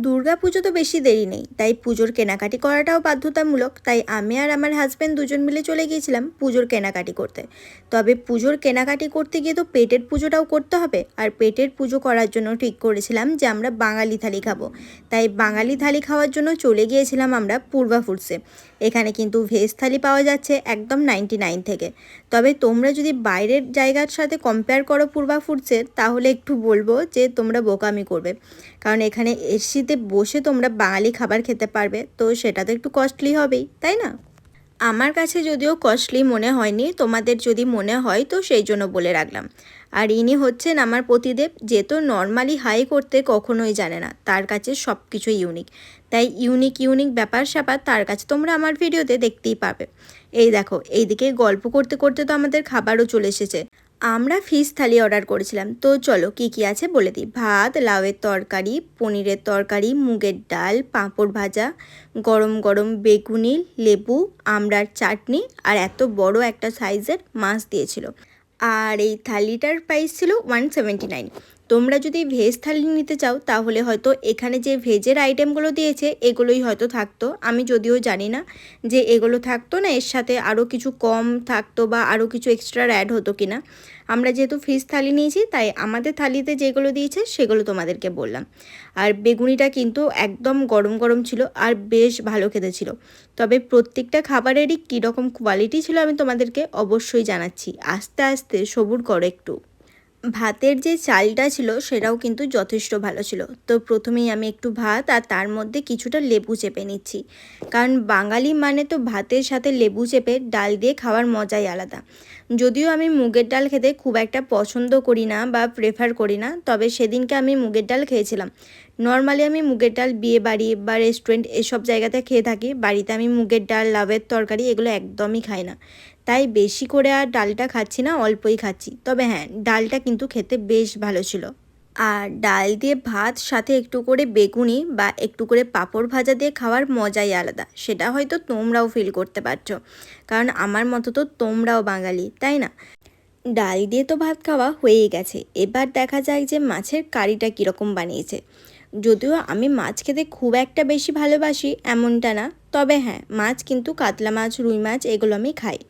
দুর্গাপুজো তো বেশি দেরি নেই, তাই পুজোর কেনাকাটি করাটাও বাধ্যতামূলক। তাই আমি আর আমার হাজব্যান্ড দুজন মিলে চলে গিয়েছিলাম পুজোর কেনাকাটি করতে। তবে পুজোর কেনাকাটি করতে গিয়ে তো পেটের পুজোটাও করতে হবে, আর পেটের পুজো করার জন্য ঠিক করেছিলাম যে আমরা বাঙালি থালি খাবো। তাই বাঙালি থালি খাওয়ার জন্য চলে গিয়েছিলাম আমরা পূর্বা ফুডসে। এখানে কিন্তু ভেজ থালি পাওয়া যাচ্ছে একদম 99 থেকে। তবে তোমরা যদি বাইরের জায়গার সাথে কম্পেয়ার করো পূর্বা ফুডসের, তাহলে একটু বলবো যে তোমরা বোকামি করবে। কারণ এখানে এসিতে বসে তোমরা বাঙালি খাবার খেতে পারবে, তো সেটা তো একটু কস্টলি হবেই, তাই না? আমার কাছে যদিও কস্টলি মনে হয়নি, তোমাদের যদি মনে হয় তো সেই জন্য বলে রাখলাম। আর ইনি হচ্ছেন আমার পতিদেব, যে তো নর্মালি হাই করতে কখনোই জানে না, তার কাছে সব কিছুই ইউনিক। তাই ইউনিক ইউনিক ব্যাপার স্যাপার তার কাছে তোমরা আমার ভিডিওতে দেখতেই পাবে। এই দেখো, এইদিকে গল্প করতে করতে তো আমাদের খাবারও চলে এসেছে। আমরা ফিশ থালি অর্ডার করেছিলাম। তো চলো কি কি আছে বলে দিই। ভাত, লাউয়ের তরকারি, পনিরের তরকারি, মুগের ডাল, পাঁপড় ভাজা, গরম গরম বেগুনি, লেবু, আমড়ার চাটনি, আর এত বড় একটা সাইজের মাছ দিয়েছিল। আর এই থালিটার প্রাইস ছিল 179। তোমরা যদি ভেজ থালি নিতে চাও তাহলে হয়তো এখানে যে ভেজের আইটেমগুলো দিয়েছে এগুলোই হয়তো থাকতো। আমি যদিও জানি না যে এগুলো থাকতো না এর সাথে আরও কিছু কম থাকতো বা আরও কিছু এক্সট্রা অ্যাড হতো কি না। আমরা যেহেতু ফিশ থালি নিয়েছি তাই আমাদের থালিতে যেগুলো দিয়েছে সেগুলো তোমাদেরকে বললাম। আর বেগুনিটা কিন্তু একদম গরম গরম ছিল আর বেশ ভালো খেতে ছিল। তবে প্রত্যেকটা খাবারেরই কীরকম কোয়ালিটি ছিল আমি তোমাদেরকে অবশ্যই জানাচ্ছি, আস্তে আস্তে সবুর করো একটু। ভাতের যে চালটা ছিল সেটাও কিন্তু যথেষ্ট ভালো ছিল। তো প্রথমেই আমি একটু ভাত আর তার মধ্যে কিছুটা লেবু চেপে নিচ্ছি, কারণ বাঙালি মানে তো ভাতের সাথে লেবু চেপে ডাল দিয়ে খাওয়ার মজাই আলাদা। যদিও আমি মুগের ডাল খেতে খুব একটা পছন্দ করি না বা প্রেফার করি না, তবে সেদিনকে আমি মুগের ডাল খেয়েছিলাম। নর্মালি আমি মুগের ডাল বিয়ে বাড়ি বা রেস্টুরেন্ট এসব জায়গাতে খেয়ে থাকি, বাড়িতে আমি মুগের ডাল, লাউয়ের তরকারি এগুলো একদমই খাই না। তাই বেশি করে আর ডালটা খাচ্ছি না, অল্পই খাচ্ছি। তবে হ্যাঁ, ডালটা কিন্তু খেতে বেশ ভালো ছিল। আর ডাল দিয়ে ভাত সাথে একটু করে বেগুনি বা একটু করে পাঁপড় ভাজা দিয়ে খাওয়ার মজাই আলাদা। সেটা হয়তো তোমরাও ফিল করতে পারছো, কারণ আমার মতো তো তোমরাও বাঙালি, তাই না? ডাল দিয়ে তো ভাত খাওয়া হয়েই গেছে, এবার দেখা যায় যে মাছের কারিটা কীরকম বানিয়েছে। যদিও আমি মাছ খেতে খুব একটা বেশি ভালোবাসি এমনটা না, তবে হ্যাঁ, মাছ কিন্তু কাতলা মাছ, রুই মাছ এগুলো আমি খাই।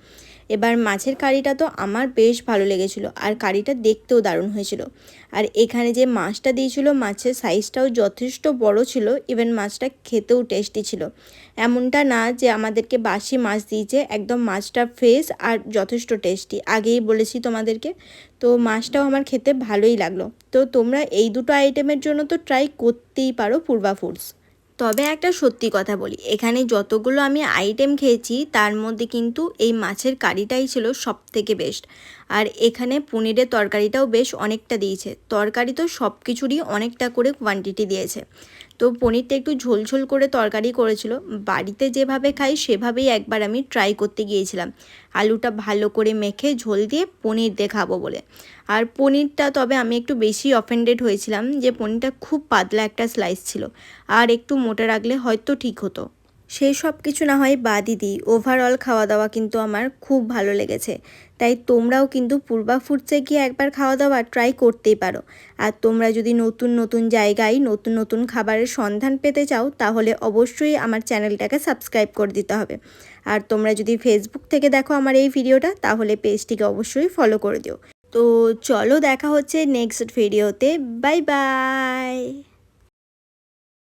এবার মাছের কারিটা তো আমার বেশ ভালো লেগেছিলো, আর কারিটা দেখতেও দারুণ হয়েছিল। আর এখানে যে মাছটা দিয়েছিল মাছের সাইজটাও যথেষ্ট বড় ছিল, ইভেন মাছটা খেতেও টেস্টি ছিল। এমনটা না যে আমাদেরকে বাসি মাছ দিয়েছে, একদম মাছটা ফ্রেশ আর যথেষ্ট টেস্টি, আগেই বলেছি তোমাদেরকে। তো মাছটাও আমার খেতে ভালোই লাগলো। তো তোমরা এই দুটো আইটেমের জন্য তো ট্রাই করতেই পারো পূর্বা ফুডস। তবে একটা সত্যি কথা বলি, এখানে যতগুলো আমি আইটেম খেয়েছি তার মধ্যে কিন্তু এই মাছের কারিটাই ছিল সবথেকে বেস্ট। আর এখানে পনিরের তরকারিটাও বেশ অনেকটা দিয়েছে, তরকারি তো সব কিছুরই অনেকটা করে কোয়ান্টিটি দিয়েছে। তো পনিরটা একটু ঝোলঝোল করে তরকারি করেছিল, বাড়িতে যেভাবে খাই সেভাবেই একবার আমি ট্রাই করতে গিয়েছিলাম, আলুটা ভালো করে মেখে ঝোল দিয়ে পনির দিয়ে খাবো বলে। আর পনিরটা তবে আমি একটু বেশি অফেন্ডেড হয়েছিলাম যে পনিরটা খুব পাতলা একটা স্লাইস ছিল, আর একটু মোটা রাখলে হয়তো ঠিক হতো। সেই সব কিছু না হয় বাদই দিই, ওভারঅল খাওয়া দাওয়া কিন্তু আমার খুব ভালো লেগেছে। তাই তোমরাও কিন্তু পূর্বা ফুডসে গিয়ে একবার খাওয়া দাওয়া ট্রাই করতেই পারো। আর তোমরা যদি নতুন নতুন জায়গায় নতুন নতুন খাবারের সন্ধান পেতে চাও তাহলে অবশ্যই আমার চ্যানেলটাকে সাবস্ক্রাইব করে দিতে হবে। আর তোমরা যদি ফেসবুক থেকে দেখো আমার এই ভিডিওটা তাহলে পেজটিকে অবশ্যই ফলো করে দিও। তো চলো দেখা হচ্ছে নেক্সট ভিডিওতে। Bye bye.